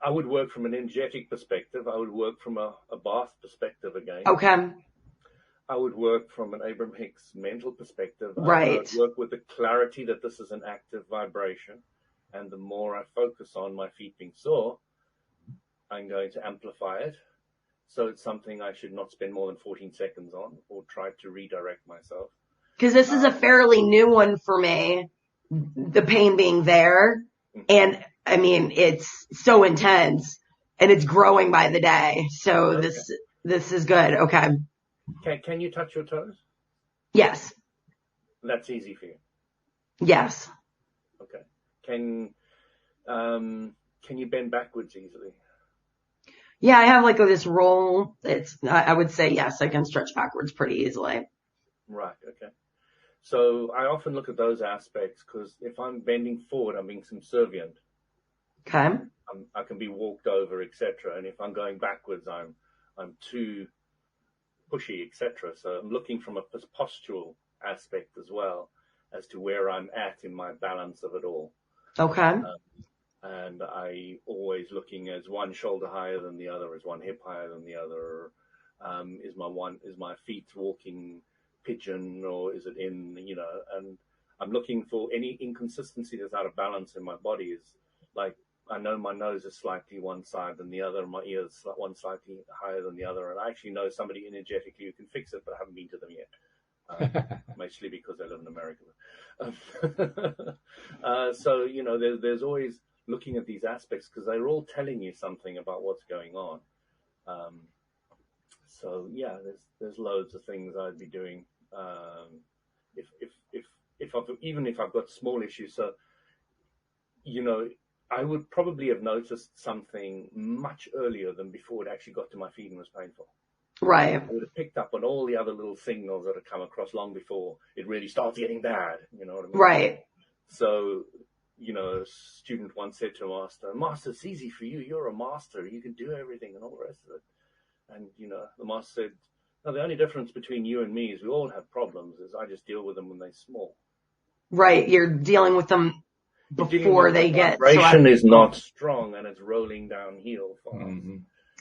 I would work from an energetic perspective. I would work from a bath perspective again. Okay. I would work from an Abraham Hicks mental perspective. Right. I would work with the clarity that this is an active vibration. And the more I focus on my feet being sore, I'm going to amplify it. So it's something I should not spend more than 14 seconds on or try to redirect myself. Because this is a fairly new one for me, the pain being there. And I mean, it's so intense and it's growing by the day. So okay. This is good. Okay. Can you touch your toes? Yes. That's easy for you. Yes. Okay. Can you bend backwards easily? Yeah, I have like this roll. I would say yes, I can stretch backwards pretty easily. Right. Okay. So I often look at those aspects because if I'm bending forward, I'm being subservient. Okay. I can be walked over, etc. And if I'm going backwards, I'm too pushy, etc. So I'm looking from a postural aspect as well as to where I'm at in my balance of it all. Okay. And I always looking as one shoulder higher than the other, is one hip higher than the other, is my feet walking pigeon or is it in, and I'm looking for any inconsistency that's out of balance in my body. Is like, I know my nose is slightly one side than the other, my ears one slightly higher than the other, and I actually know somebody energetically who can fix it, but I haven't been to them yet. Mostly because I live in America. So, there's always looking at these aspects because they're all telling you something about what's going on. So yeah, there's loads of things I'd be doing. Even if I've got small issues, so I would probably have noticed something much earlier than before it actually got to my feet and was painful. Right. I would have picked up on all the other little signals that had come across long before it really starts getting bad. You know what I mean? Right. So, a student once said to a master, it's easy for you. You're a master. You can do everything and all the rest of it. And, the master said, no, the only difference between you and me is we all have problems. Is I just deal with them when they're small. Right. You're dealing with them before they get. Vibration is not strong and it's rolling downhill for us. Mm-hmm.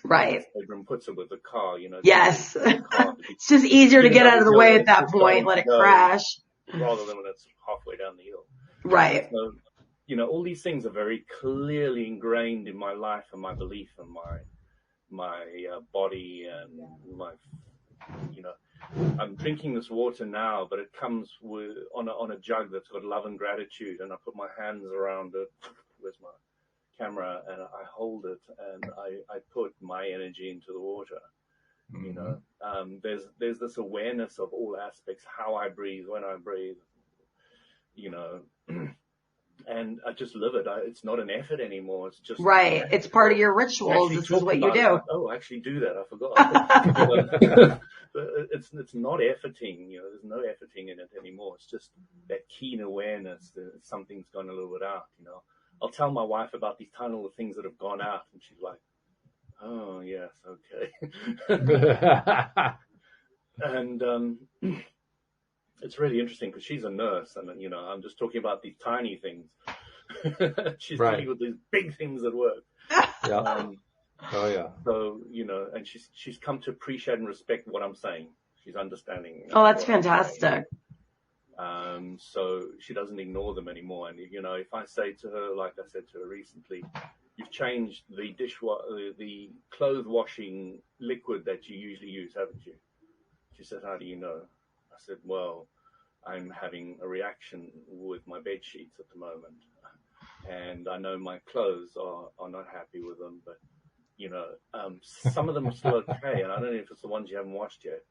Right. Abraham puts it with the car, Yes. It's just easier to get out of the way at that point, let it crash. Rather than when it's halfway down the hill. Right. So, all these things are very clearly ingrained in my life and my belief and my body and my, I'm drinking this water now, but it comes on a jug that's got love and gratitude, and I put my hands around it. Where's my camera? And I hold it, and I put my energy into the water. Mm-hmm. There's this awareness of all aspects, how I breathe, when I breathe, and I just live it. It's not an effort anymore. It's just right. It's part of your rituals. This is what you do. I actually do that. I forgot. It's not efforting. There's no efforting in it anymore. It's just that keen awareness that something's gone a little bit out. I'll tell my wife about these tiny little things that have gone out, and she's like, "Oh yes, okay." And it's really interesting because she's a nurse, and I'm just talking about these tiny things. She's dealing with these big things at work. Yeah. Oh yeah. So and she's come to appreciate and respect what I'm saying. She's understanding. Oh, that's fantastic. So she doesn't ignore them anymore. And if I say to her, like I said to her recently, you've changed the clothes washing liquid that you usually use, haven't you? She said, how do you know? I said, well, I'm having a reaction with my bed sheets at the moment, and I know my clothes are not happy with them, but some of them are still okay, and I don't know if it's the ones you haven't washed yet.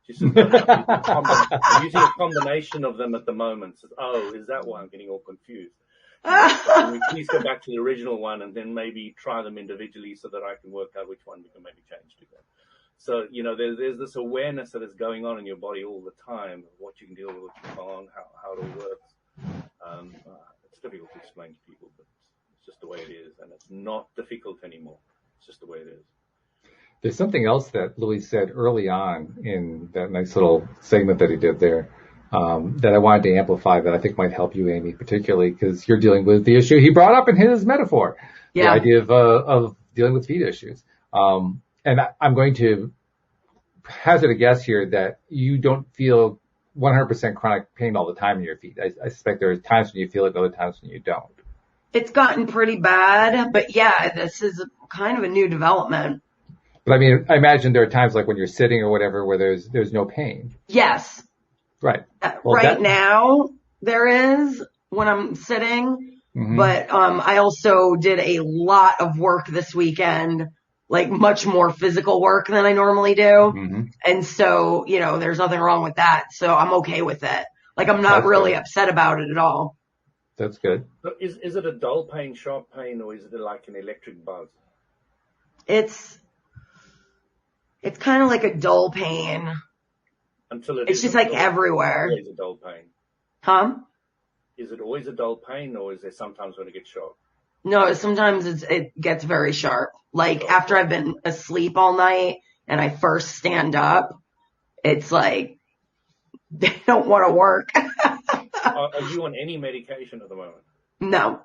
She said, I'm using a combination of them at the moment. Says, oh, is that why I'm getting all confused? Can we please go back to the original one and then maybe try them individually so that I can work out which one we can maybe change together. So, there's this awareness that is going on in your body all the time of what you can deal with, what you can't, how it all works. It's difficult to explain to people, but it's just the way it is. And it's not difficult anymore. It's just the way it is. There's something else that Louis said early on in that nice little segment that he did there that I wanted to amplify that I think might help you, Amy, particularly because you're dealing with the issue he brought up in his metaphor, the idea of dealing with feet issues. And I'm going to hazard a guess here that you don't feel 100% chronic pain all the time in your feet. I suspect there are times when you feel it, other times when you don't. It's gotten pretty bad, but yeah, this is kind of a new development. But I mean, I imagine there are times like when you're sitting or whatever where there's no pain. Yes. Right. Well, now there is when I'm sitting, but I also did a lot of work this weekend, like much more physical work than I normally do. Mm-hmm. And so, there's nothing wrong with that. So I'm okay with it. Like I'm not really upset about it at all. That's good. So is it a dull pain, sharp pain, or is it like an electric buzz? It's kind of like a dull pain. It's just like everywhere. Always a dull pain. Huh? Is it always a dull pain, or is there sometimes when it gets sharp? No, sometimes it gets very sharp. Like after I've been asleep all night and I first stand up, it's like they don't want to work. Are you on any medication at the moment? No.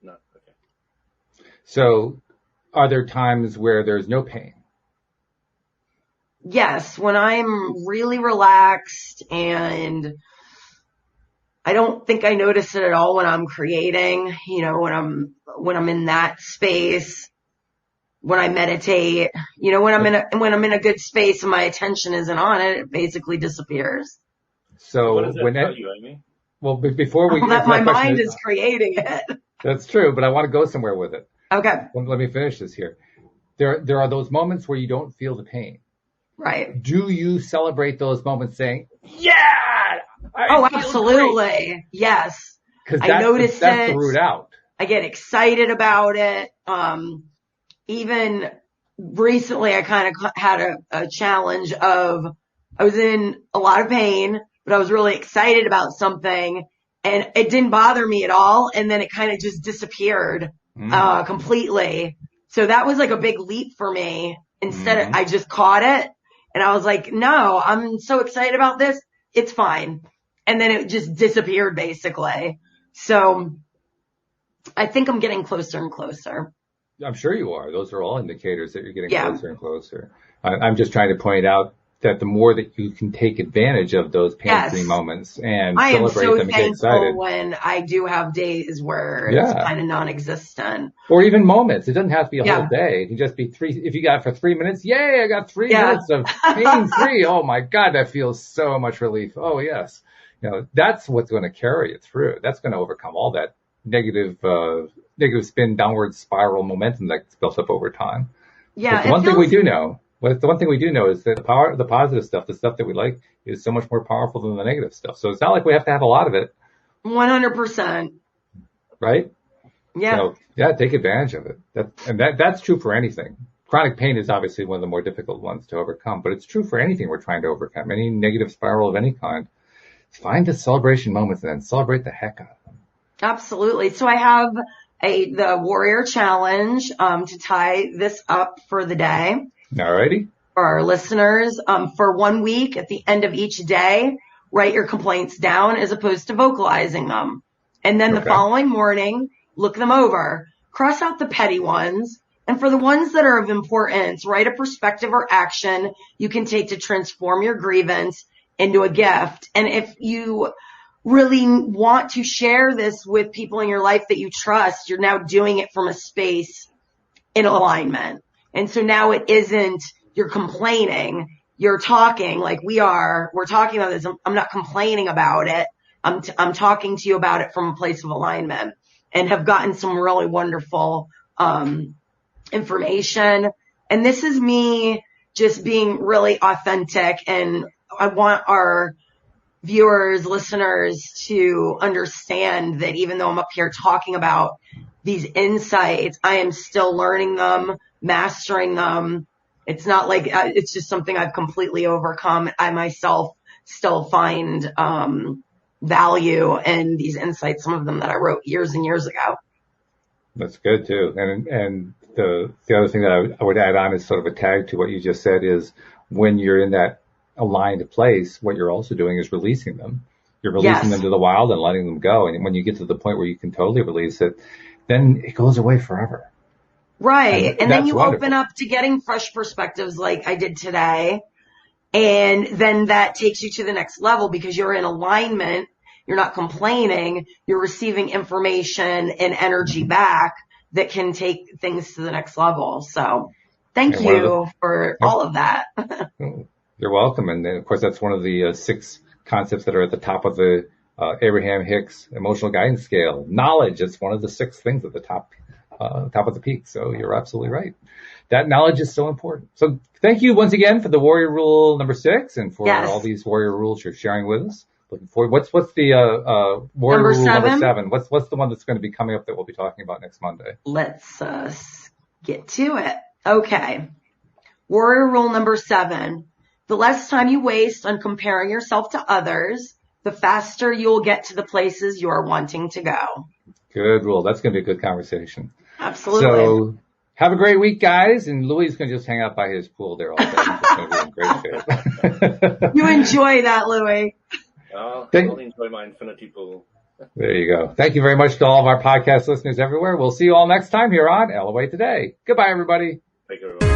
No. Okay. So, are there times where there's no pain? Yes, when I'm really relaxed, and I don't think I notice it at all when I'm creating, when I'm in that space, when I meditate, when I'm in a good space and my attention isn't on it, it basically disappears. So what does that tell you, Amy? Well, before we that my mind is creating it. That's true, but I want to go somewhere with it. Okay. Let me finish this here. There are those moments where you don't feel the pain. Right. Do you celebrate those moments saying, yeah, absolutely. Great. Yes. Because I noticed that's the root out. I get excited about it. Even recently I kind of had a challenge of, I was in a lot of pain, but I was really excited about something and it didn't bother me at all. And then it kind of just disappeared, completely. So that was like a big leap for me. Instead, I just caught it and I was like, no, I'm so excited about this. It's fine. And then it just disappeared basically. So I think I'm getting closer and closer. I'm sure you are. Those are all indicators that you're getting closer and closer. I'm just trying to point out that the more that you can take advantage of those pain-free moments and celebrate them and get excited. When I do have days where it's kind of non-existent. Or even moments. It doesn't have to be a whole day. It can just be if you got it for 3 minutes, yay, I got 3 minutes of pain-free. Oh my God, that feels so much relief. Oh yes. That's what's going to carry it through. That's going to overcome all that negative spin, downward spiral momentum that's built up over time. Yeah. The one thing we do know is that the positive stuff, the stuff that we like, is so much more powerful than the negative stuff. So it's not like we have to have a lot of it. 100%. Right? Yeah. So, take advantage of it. That's true for anything. Chronic pain is obviously one of the more difficult ones to overcome, but it's true for anything we're trying to overcome, any negative spiral of any kind. Find the celebration moments and then celebrate the heck out of them. Absolutely. So I have the Warrior Challenge, to tie this up for the day. Alrighty. For our listeners, for 1 week at the end of each day, write your complaints down as opposed to vocalizing them. And then the following morning, look them over, cross out the petty ones. And for the ones that are of importance, write a perspective or action you can take to transform your grievance into a gift. And if you really want to share this with people in your life that you trust, you're now doing it from a space in alignment. And so now it isn't you're complaining, you're talking like we're talking about this. I'm not complaining about it. I'm talking to you about it from a place of alignment and have gotten some really wonderful, information. And this is me just being really authentic. And I want our viewers, listeners to understand that even though I'm up here talking about these insights, I am still learning them, mastering them. It's not like it's just something I've completely overcome. I myself still find value in these insights, some of them that I wrote years and years ago. That's good too. And the other thing that I would add on is sort of a tag to what you just said is when you're in that aligned place, what you're also doing is releasing them. You're releasing them to the wild and letting them go. And when you get to the point where you can totally release it, then it goes away forever. Right. And then you open up to getting fresh perspectives like I did today. And then that takes you to the next level because you're in alignment. You're not complaining. You're receiving information and energy back that can take things to the next level. So thank you for all of that. You're welcome. And then, of course, that's one of the 6 concepts that are at the top of the Abraham Hicks emotional guidance scale. Knowledge is one of the 6 things at the top of the peak. So you're absolutely right. That knowledge is so important. So thank you once again for the Warrior Rule number 6 and for all these Warrior Rules you're sharing with us. Looking forward. What's the Warrior Rule number 7? What's the one that's going to be coming up that we'll be talking about next Monday? Let's get to it. Okay. Warrior Rule number 7. The less time you waste on comparing yourself to others, the faster you'll get to the places you are wanting to go. Good rule. That's going to be a good conversation. Absolutely. So have a great week, guys. And Louis is going to just hang out by his pool there all day. He's going to be in great shape. You enjoy that, Louis. I'll enjoy my infinity pool. There you go. Thank you very much to all of our podcast listeners everywhere. We'll see you all next time here on LOA Today. Goodbye, everybody. Thank you, everyone.